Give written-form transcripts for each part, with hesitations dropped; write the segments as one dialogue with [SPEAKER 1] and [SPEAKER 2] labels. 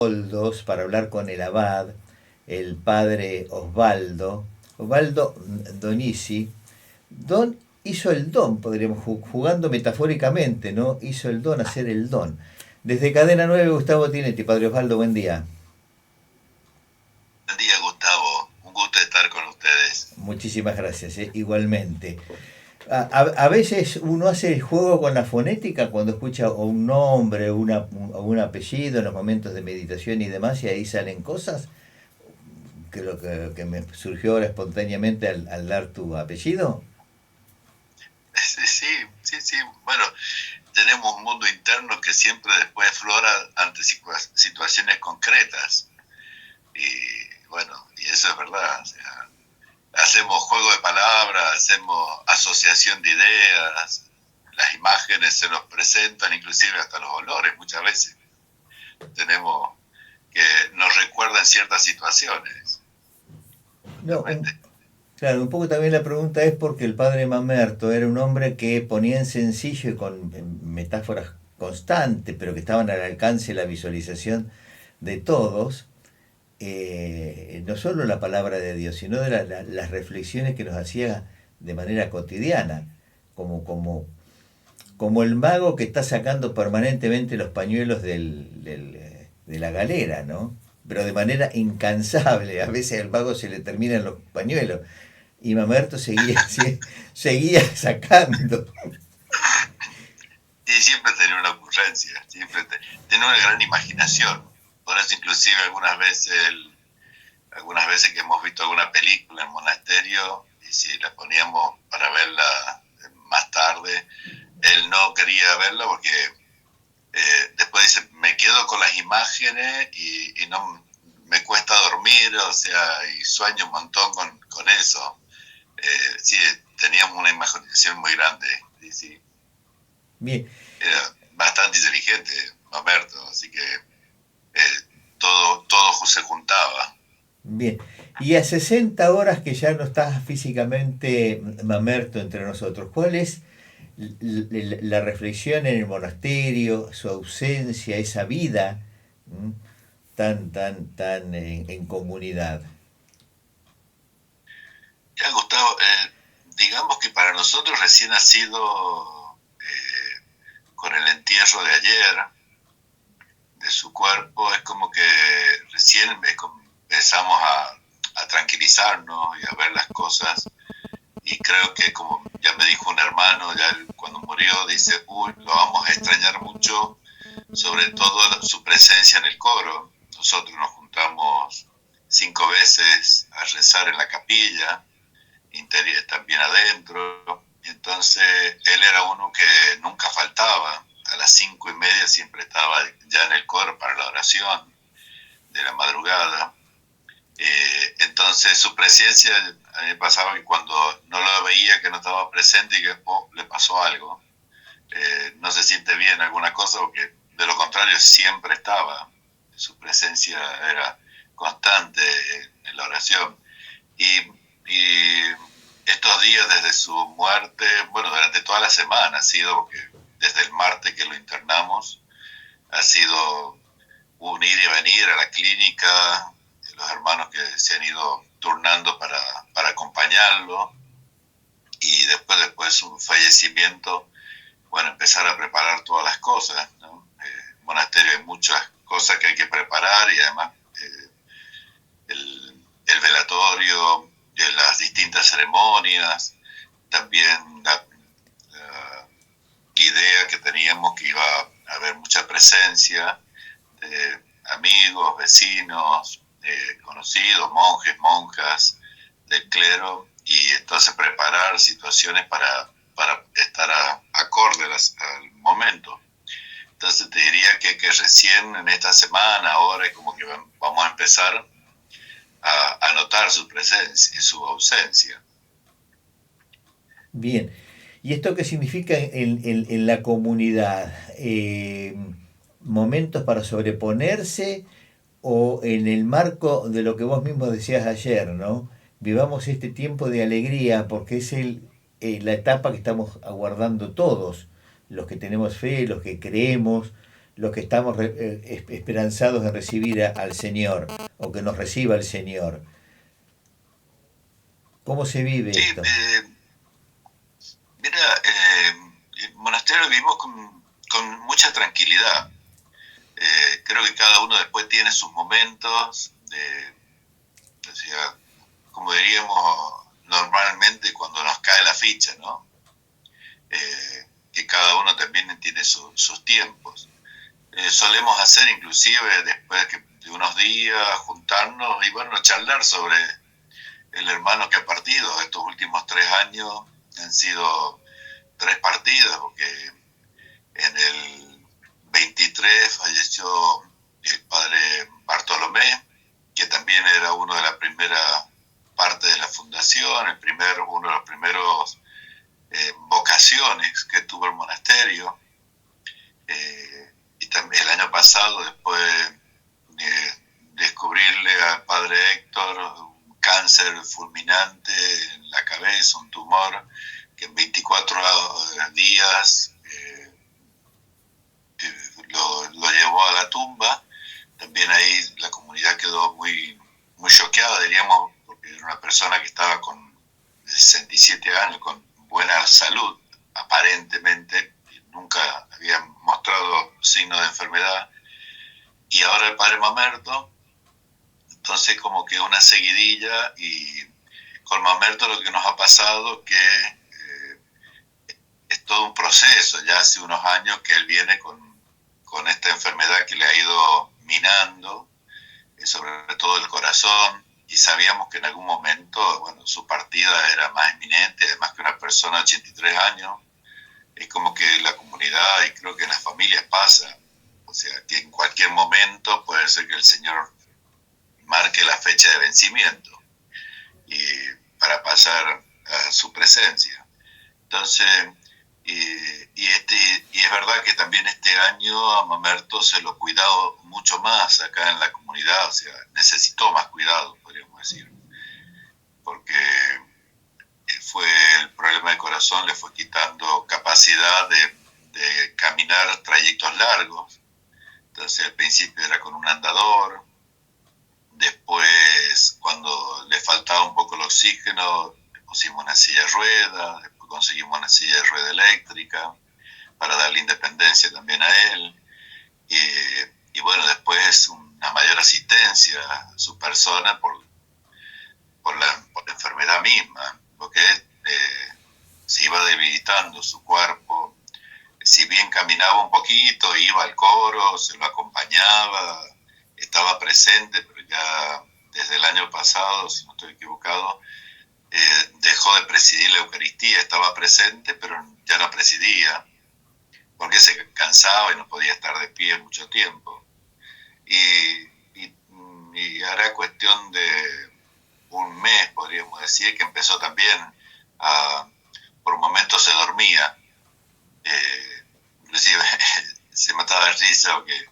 [SPEAKER 1] toldos para hablar con el abad, el padre Osvaldo Donizi. Don hizo el don, podríamos jugando metafóricamente, ¿no? Hizo el don, hacer el don. Desde Cadena 9, Gustavo Tinetti, padre Osvaldo, buen día.
[SPEAKER 2] Buen día, Gustavo. Un gusto estar con ustedes.
[SPEAKER 1] Muchísimas gracias, igualmente. A veces uno hace el juego con la fonética cuando escucha o un nombre o un apellido en los momentos de meditación y demás, y ahí salen cosas. Creo que me surgió ahora espontáneamente al dar tu apellido.
[SPEAKER 2] Sí, sí, sí, sí. Bueno, tenemos un mundo interno que siempre después flora ante situaciones concretas. Y bueno, y eso es verdad. O sea, hacemos juego de palabras, hacemos asociación de ideas, las imágenes se nos presentan, inclusive hasta los olores muchas veces. Tenemos que nos recuerdan ciertas situaciones,
[SPEAKER 1] No,
[SPEAKER 2] realmente.
[SPEAKER 1] claro, un poco también la pregunta es porque el padre Mamerto era un hombre que ponía en sencillo y con metáforas constantes, pero que estaban al alcance de la visualización de todos, no solo la palabra de Dios, sino de las reflexiones que nos hacía de manera cotidiana, como el mago que está sacando permanentemente los pañuelos de la galera, ¿no? Pero de manera incansable. A veces al mago se le terminan los pañuelos. Y Mamerto seguía sacando.
[SPEAKER 2] Y siempre tenía una ocurrencia, tenía una gran imaginación. Por eso inclusive algunas veces que hemos visto alguna película en monasterio, y si la poníamos para verla más tarde, él no quería verla porque después dice, me quedo con las imágenes y no me cuesta dormir, o sea, y sueño un montón con eso. Sí, teníamos una imaginación muy grande, sí, sí.
[SPEAKER 1] Bien,
[SPEAKER 2] Era bastante inteligente, Roberto, así que todo se juntaba.
[SPEAKER 1] bien. Y a 60 horas que ya no está físicamente Mamerto entre nosotros, ¿cuál es la reflexión en el monasterio, su ausencia, esa vida tan en comunidad?
[SPEAKER 2] Ya, Gustavo, digamos que para nosotros recién nacido, con el entierro de ayer, de su cuerpo, es como que recién empezamos a tranquilizarnos y a ver las cosas. Y creo que, como ya me dijo un hermano, ya cuando murió, dice, uy, lo vamos a extrañar mucho, sobre todo su presencia en el coro. Nosotros nos juntamos 5 veces a rezar en la capilla, interior también adentro. Entonces él era uno que nunca faltaba. A las 5:30 siempre estaba ya en el coro para la oración de la madrugada. Entonces su presencia, a mí me pasaba que cuando no lo veía, que no estaba presente y que le pasó algo, no se siente bien alguna cosa, porque de lo contrario siempre estaba. Su presencia era constante en la oración. Y, y estos días desde su muerte, bueno, durante toda la semana ha sido, porque desde el martes que lo internamos, ha sido un ir y venir a la clínica, los hermanos que se han ido turnando para acompañarlo, y después de un fallecimiento, bueno, empezar a preparar todas las cosas, ¿no? Monasterio hay muchas cosas que hay que preparar, y además el velatorio, las distintas ceremonias, también la idea que teníamos que iba a haber mucha presencia de amigos, vecinos, conocidos, monjes, monjas del clero, y entonces preparar situaciones para estar acorde al momento. Entonces te diría que recién en esta semana, ahora, es como que vamos a empezar a notar su presencia y su ausencia.
[SPEAKER 1] Bien. ¿Y esto qué significa en la comunidad? ¿Momentos para sobreponerse o en el marco de lo que vos mismo decías ayer, ¿no? Vivamos este tiempo de alegría porque es la etapa que estamos aguardando todos, los que tenemos fe, los que creemos, los que estamos esperanzados de recibir al Señor, o que nos reciba el Señor. ¿Cómo se vive
[SPEAKER 2] Sí,
[SPEAKER 1] esto?
[SPEAKER 2] mira, el monasterio vivimos con mucha tranquilidad. Creo que cada uno después tiene sus momentos o sea, como diríamos normalmente cuando nos cae la ficha, ¿no? Que cada uno también tiene sus tiempos. Solemos hacer inclusive después de unos días juntarnos y bueno, charlar sobre el hermano que ha partido. Estos últimos 3 años han sido 3 partidos, porque en el 23 falleció el padre Bartolomé, que también era uno de la primera parte de la fundación, uno de los primeros vocaciones que tuvo el monasterio. Y también el año pasado, después de descubrirle al padre Héctor un cáncer fulminante en la cabeza, un tumor que en 24 días lo llevó a la tumba. También ahí la comunidad quedó muy choqueada, diríamos, porque era una persona que estaba con 67 años, con buena salud, aparentemente, nunca había mostrado signos de enfermedad, y ahora el padre Mamerto. Entonces como que una seguidilla, y con Mamerto lo que nos ha pasado que es todo un proceso. Ya hace unos años que él viene con esta enfermedad que le ha ido minando, sobre todo el corazón, y sabíamos que en algún momento, bueno, su partida era más inminente. Además que una persona de 83 años, es como que la comunidad, y creo que en las familias pasa, o sea, que en cualquier momento puede ser que el Señor marque la fecha de vencimiento y para pasar a su presencia. Entonces, y es verdad que también este año a Mamerto se lo ha cuidado mucho más acá en la comunidad, o sea, necesitó más cuidado, podríamos decir, porque fue el problema del corazón, le fue quitando capacidad de caminar trayectos largos. Entonces al principio era con un andador, después cuando le faltaba un poco el oxígeno le pusimos una silla de ruedas, después conseguimos una silla de rueda eléctrica para darle independencia también a él, y bueno, después una mayor asistencia a su persona por la enfermedad misma, porque se iba debilitando su cuerpo. Si bien caminaba un poquito, iba al coro, se lo acompañaba, estaba presente, pero ya desde el año pasado, si no estoy equivocado, dejó de presidir la Eucaristía. Estaba presente, pero ya no presidía, porque se cansaba y no podía estar de pie mucho tiempo. Y hará cuestión de un mes, podríamos decir, que empezó también por momentos se dormía. Inclusive se mataba de risa porque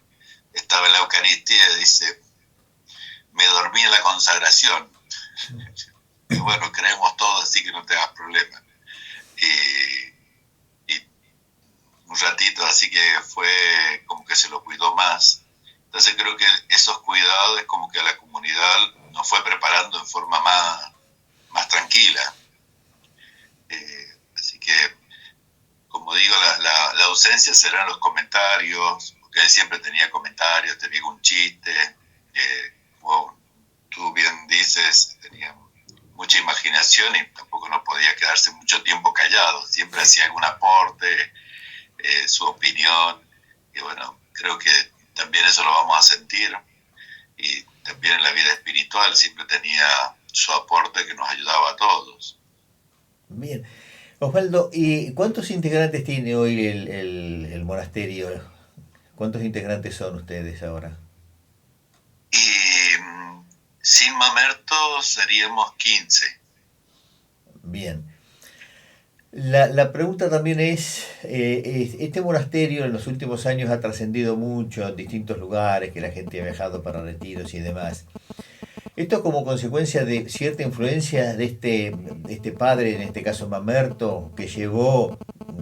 [SPEAKER 2] estaba en la Eucaristía y dice, me dormí en la consagración. Y bueno, creemos todos, así que no te hagas problema. Y un ratito, así que fue como que se lo cuidó más. Entonces creo que esos cuidados es como que a la comunidad nos fue preparando en forma más tranquila. Así que, como digo, la ausencia serán los comentarios, porque él siempre tenía comentarios, tenía un chiste, como tú bien dices, tenía mucha imaginación y tampoco no podía quedarse mucho tiempo callado, siempre hacía algún aporte, su opinión, y bueno, creo que también eso lo vamos a sentir, y también en la vida espiritual siempre tenía su aporte que nos ayudaba a todos.
[SPEAKER 1] Bien. Osvaldo, ¿y cuántos integrantes tiene hoy el monasterio? ¿Cuántos integrantes son ustedes ahora?
[SPEAKER 2] Y sin Mamerto seríamos 15.
[SPEAKER 1] Bien. La pregunta también este monasterio en los últimos años ha trascendido mucho en distintos lugares, que la gente ha viajado para retiros y demás. Esto como consecuencia de cierta influencia de este padre, en este caso Mamerto, que llevó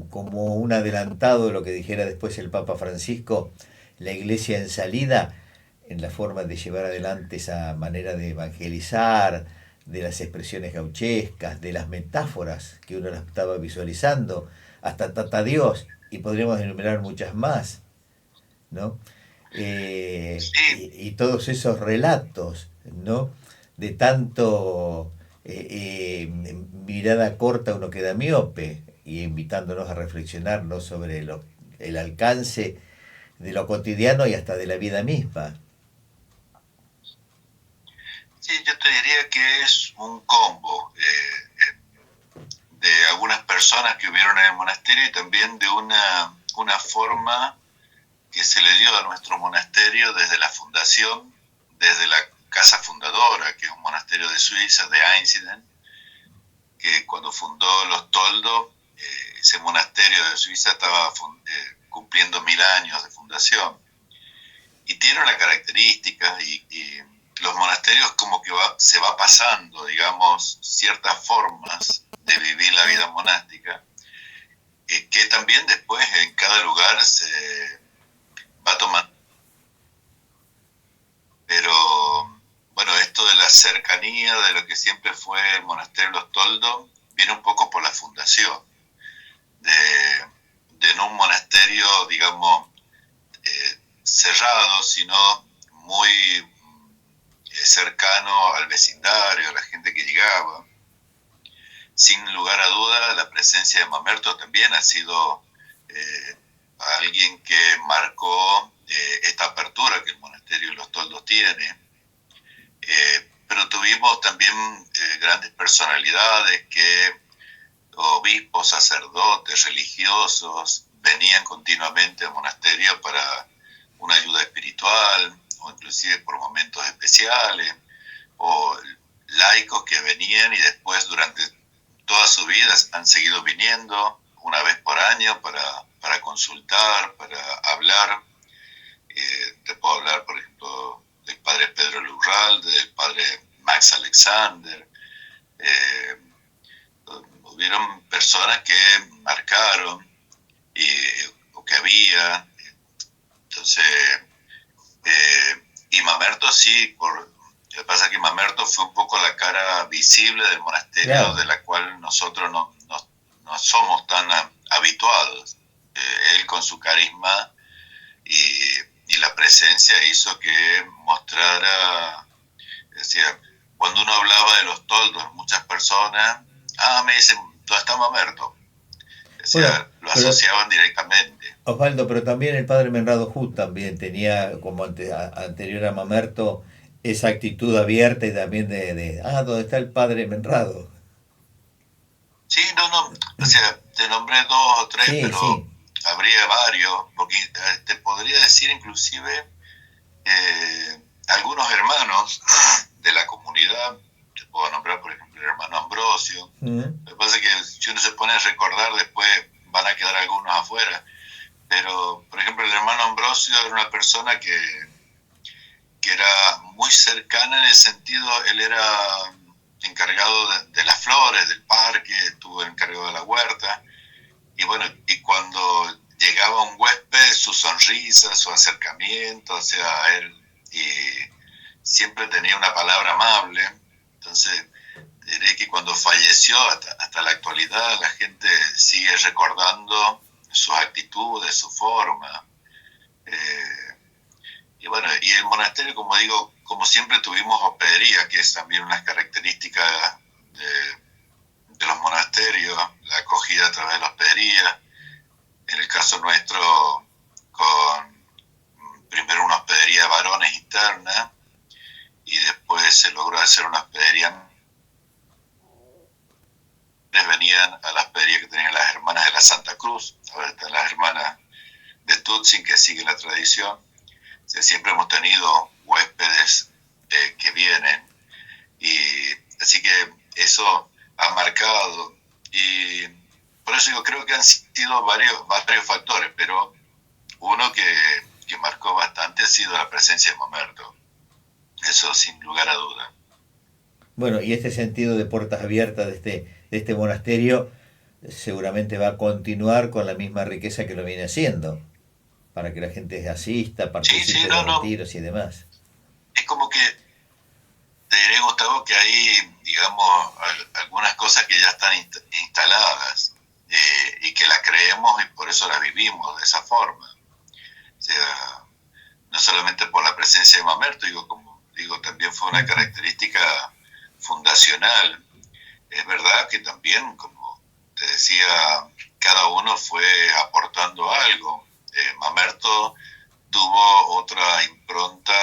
[SPEAKER 1] como un adelantado lo que dijera después el Papa Francisco, la iglesia en salida, en la forma de llevar adelante esa manera de evangelizar, de las expresiones gauchescas, de las metáforas que uno las estaba visualizando, hasta Tata Dios, y podríamos enumerar muchas más, ¿no?
[SPEAKER 2] Sí,
[SPEAKER 1] Y todos esos relatos, ¿no? De tanto mirada corta uno queda miope, y invitándonos a reflexionar, ¿no?, sobre el alcance de lo cotidiano y hasta de la vida misma.
[SPEAKER 2] sí, yo te diría que es un combo de algunas personas que hubieron en el monasterio y también de una forma que se le dio a nuestro monasterio desde la fundación, desde la casa fundadora, que es un monasterio de Suiza, de Einsiedeln, que cuando fundó los Toldos, ese monasterio de Suiza estaba cumpliendo 1000 años de fundación. Y tiene una característica, y los monasterios como que se va pasando, digamos, ciertas formas de vivir la vida monástica, que también después en cada lugar se va tomando. Pero bueno, esto de la cercanía de lo que siempre fue el monasterio de los Toldos viene un poco por la fundación, de no un monasterio, digamos, cerrado, sino muy cercano al vecindario, a la gente que llegaba. Sin lugar a duda, la presencia de Mamerto también ha sido alguien que marcó esta apertura que el monasterio de los Toldos tiene. Pero tuvimos también grandes personalidades que, obispos, sacerdotes, religiosos, venían continuamente al monasterio para una ayuda espiritual, o inclusive por momentos especiales, o laicos que venían y después durante toda su vida han seguido viniendo una vez por año para consultar, para hablar. Te puedo hablar, por ejemplo, del padre Pedro Lurralde, del padre Max Alexander. Hubieron personas que marcaron o que había. Entonces, y Mamerto sí, lo que pasa es que Mamerto fue un poco la cara visible del monasterio, claro, de la cual nosotros no somos tan habituados. Él con su carisma y la presencia hizo que mostrara, decía, cuando uno hablaba de los Toldos, muchas personas, me dicen, ¿dónde está Mamerto? Decía, bueno, lo asociaban directamente.
[SPEAKER 1] Osvaldo, pero también el padre Menrado Hut también tenía, como anterior a Mamerto, esa actitud abierta y también ¿dónde está el padre Menrado?
[SPEAKER 2] Sí, no, o sea, te nombré 2 o 3, sí, pero sí, habría varios, porque te podría decir inclusive algunos hermanos de la comunidad. Te puedo nombrar, por ejemplo, el hermano Ambrosio. Lo que pasa es que si uno se pone a recordar, después van a quedar algunos afuera. Pero, por ejemplo, el hermano Ambrosio era una persona que era muy cercana en el sentido, él era encargado de las flores, del parque, estuvo encargado de la huerta. Y bueno, y cuando llegaba un huésped, su sonrisa, su acercamiento, o sea, él siempre tenía una palabra amable. Entonces, diré que cuando falleció, hasta la actualidad, la gente sigue recordando sus actitudes, su forma. Y bueno, y el monasterio, como digo, como siempre tuvimos hospedería, que es también una característica de los monasterios, la acogida a través de la hospedería. En el caso nuestro, con primero una hospedería de varones interna, y después se logró hacer una hospedería. Venían a la hospedería que tenían las hermanas de la Santa Cruz, ahora están las hermanas de Tutzing, que siguen la tradición. O sea, siempre hemos tenido huéspedes que vienen, y así que eso ha marcado, y por eso yo creo que han sido varios factores, pero uno que marcó bastante ha sido la presencia de Mamerto, eso sin lugar a duda.
[SPEAKER 1] Bueno, y este sentido de puertas abiertas de este monasterio seguramente va a continuar con la misma riqueza que lo viene haciendo. para que la gente asista,
[SPEAKER 2] Sí, sí,
[SPEAKER 1] participe de
[SPEAKER 2] no,
[SPEAKER 1] los
[SPEAKER 2] no.
[SPEAKER 1] retiros y demás.
[SPEAKER 2] Es como que te diré, Gustavo, que hay, digamos, algunas cosas que ya están instaladas y que las creemos y por eso las vivimos de esa forma. O sea, no solamente por la presencia de Mamerto, digo, como digo, también fue una característica fundacional. Es verdad que también, como te decía, cada uno fue aportando algo. Mamerto tuvo otra impronta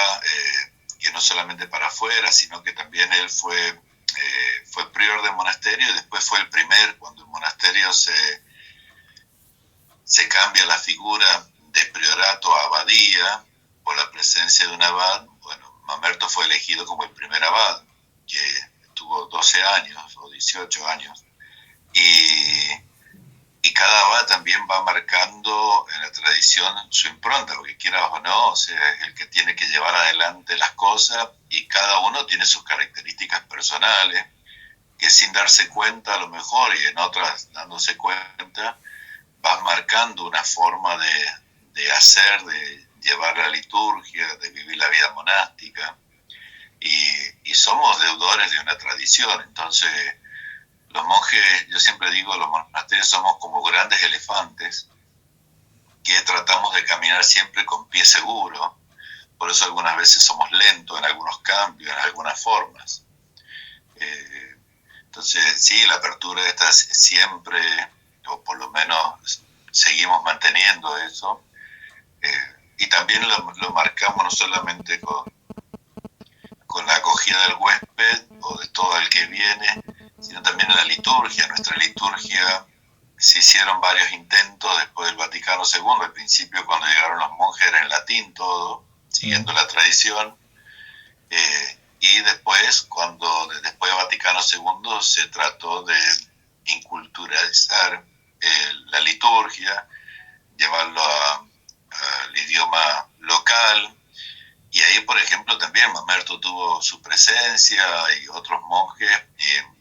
[SPEAKER 2] que no solamente para afuera, sino que también él fue prior del monasterio y después fue el primer, cuando el monasterio se cambia la figura de priorato a abadía por la presencia de un abad. Bueno, Mamerto fue elegido como el primer abad, que tuvo 12 años o 18 años. Y cada abad también va marcando en la tradición su impronta, porque quieras o no, o sea, es el que tiene que llevar adelante las cosas y cada uno tiene sus características personales, que sin darse cuenta a lo mejor y en otras dándose cuenta, vas marcando una forma de hacer, de llevar la liturgia, de vivir la vida monástica y somos deudores de una tradición. Entonces los monjes, yo siempre digo, los monasterios somos como grandes elefantes que tratamos de caminar siempre con pie seguro, por eso algunas veces somos lentos en algunos cambios, en algunas formas. Entonces sí, la apertura está siempre, o por lo menos seguimos manteniendo eso, y también lo marcamos no solamente con la acogida del huésped o de todo el que viene, sino también en la liturgia. Nuestra liturgia, se hicieron varios intentos después del Vaticano II. Al principio, cuando llegaron los monjes, era en latín todo, siguiendo la tradición. Y después, después del Vaticano II, se trató de inculturalizar la liturgia, llevarlo al idioma local. Y ahí, por ejemplo, también Mamerto tuvo su presencia y otros monjes en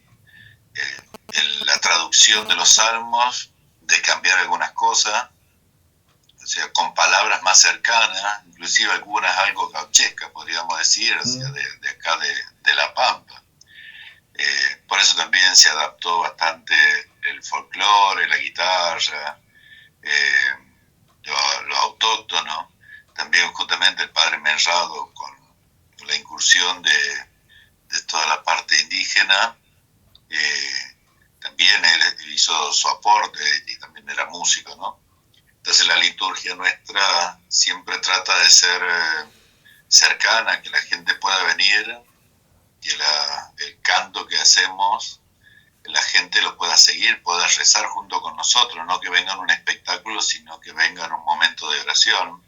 [SPEAKER 2] la traducción de los salmos, de cambiar algunas cosas, o sea, con palabras más cercanas, inclusive algunas algo gauchescas, podríamos decir, o sea, de acá de La Pampa. Por eso también se adaptó bastante el folclore, la guitarra, lo autóctono. También justamente el padre Menrado con la incursión de toda la parte indígena, también él hizo su aporte y también era músico, ¿no? Entonces la liturgia nuestra siempre trata de ser cercana, que la gente pueda venir, que el canto que hacemos, la gente lo pueda seguir, pueda rezar junto con nosotros, no que vengan a un espectáculo, sino que vengan a un momento de oración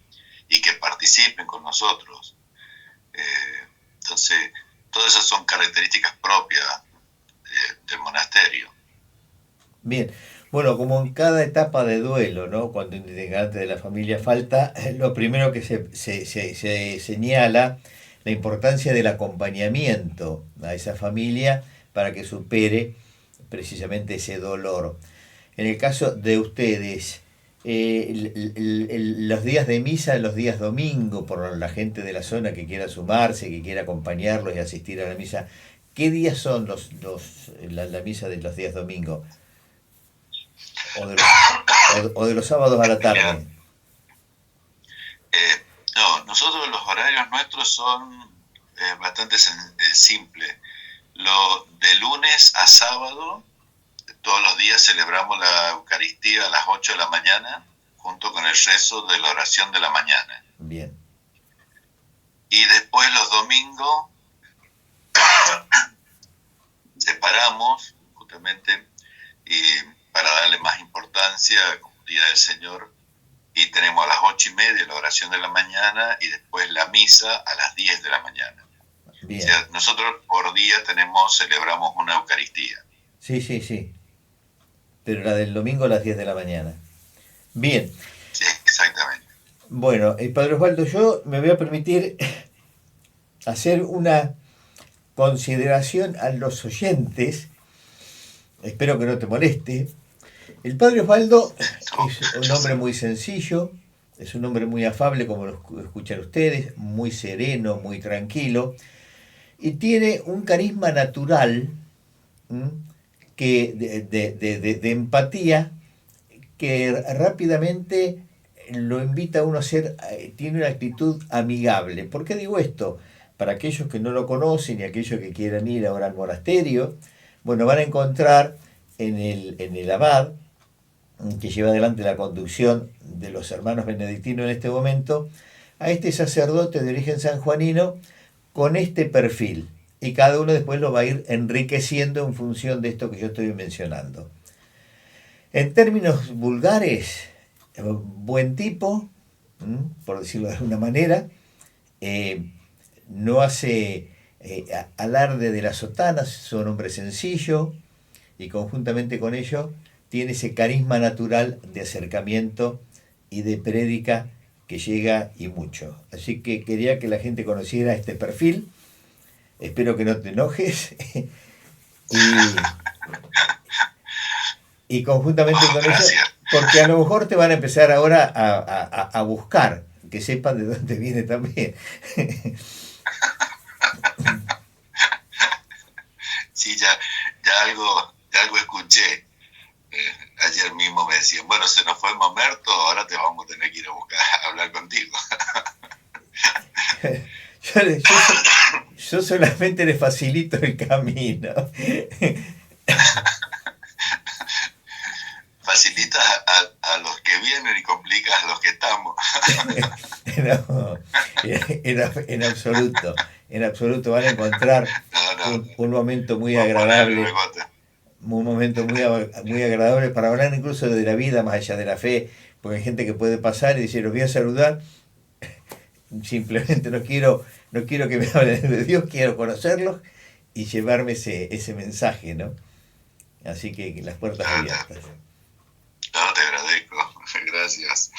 [SPEAKER 2] y que participen con nosotros. Entonces, todas esas son características propias del monasterio.
[SPEAKER 1] Bien, bueno, como en cada etapa de duelo, ¿no? Cuando un integrante de la familia falta, lo primero que se señala la importancia del acompañamiento a esa familia para que supere precisamente ese dolor. En el caso de ustedes, los días de misa, los días domingo, por la gente de la zona que quiera sumarse, que quiera acompañarlos y asistir a la misa, ¿qué días son la misa de los días domingo? O de los sábados a la
[SPEAKER 2] Mira,
[SPEAKER 1] tarde.
[SPEAKER 2] no, nosotros los horarios nuestros son bastante simples. De lunes a sábado, todos los días celebramos la Eucaristía a las 8 de la mañana, junto con el rezo de la oración de la mañana.
[SPEAKER 1] Bien.
[SPEAKER 2] Y después los domingos separamos, justamente, y para darle más importancia como Día del Señor, y tenemos a las 8:30 la oración de la mañana y después la misa a las 10 de la mañana.
[SPEAKER 1] Bien.
[SPEAKER 2] O sea, nosotros por día celebramos una Eucaristía.
[SPEAKER 1] Sí, sí, sí. Pero la del domingo a las 10 de la mañana. Bien.
[SPEAKER 2] Sí, exactamente.
[SPEAKER 1] Bueno, Padre Osvaldo, yo me voy a permitir hacer una consideración a los oyentes. Espero que no te moleste. El Padre Osvaldo
[SPEAKER 2] No,
[SPEAKER 1] es un
[SPEAKER 2] yo
[SPEAKER 1] hombre
[SPEAKER 2] sé.
[SPEAKER 1] muy sencillo, Es un hombre muy afable, como lo escuchan ustedes, muy sereno, muy tranquilo, y tiene un carisma natural, ¿m? Que de empatía que rápidamente lo invita a uno a ser, tiene una actitud amigable. ¿Por qué digo esto? Para aquellos que no lo conocen y aquellos que quieran ir ahora al monasterio, bueno, van a encontrar en el abad, que lleva adelante la conducción de los hermanos benedictinos en este momento, a este sacerdote de origen sanjuanino con este perfil. Y cada uno después lo va a ir enriqueciendo en función de esto que yo estoy mencionando. En términos vulgares, buen tipo, por decirlo de alguna manera, eh, no hace alarde de las sotanas, es un hombre sencillo y conjuntamente con ello tiene ese carisma natural de acercamiento y de prédica que llega y mucho. Así que quería que la gente conociera este perfil, espero que no te enojes y, y conjuntamente
[SPEAKER 2] Oh,
[SPEAKER 1] con ello,
[SPEAKER 2] gracias.
[SPEAKER 1] porque a lo mejor te van a empezar ahora a buscar, que sepan de dónde viene también.
[SPEAKER 2] Sí, ya algo escuché. Ayer mismo me decían, bueno, se nos fue Mamerto, ahora te vamos a tener que ir a buscar, a hablar contigo.
[SPEAKER 1] yo, yo solamente le facilito el camino.
[SPEAKER 2] Facilitas a los que vienen y complicas a los que estamos.
[SPEAKER 1] No, en absoluto van a encontrar
[SPEAKER 2] No, no,
[SPEAKER 1] un momento muy
[SPEAKER 2] vos ponele una
[SPEAKER 1] agradable,
[SPEAKER 2] gota.
[SPEAKER 1] un momento muy agradable para hablar incluso de la vida más allá de la fe, porque hay gente que puede pasar y decir, los voy a saludar, simplemente no quiero que me hablen de Dios, quiero conocerlos y llevarme ese mensaje, ¿no? Así que las puertas
[SPEAKER 2] No,
[SPEAKER 1] abiertas.
[SPEAKER 2] no, te agradezco. Gracias.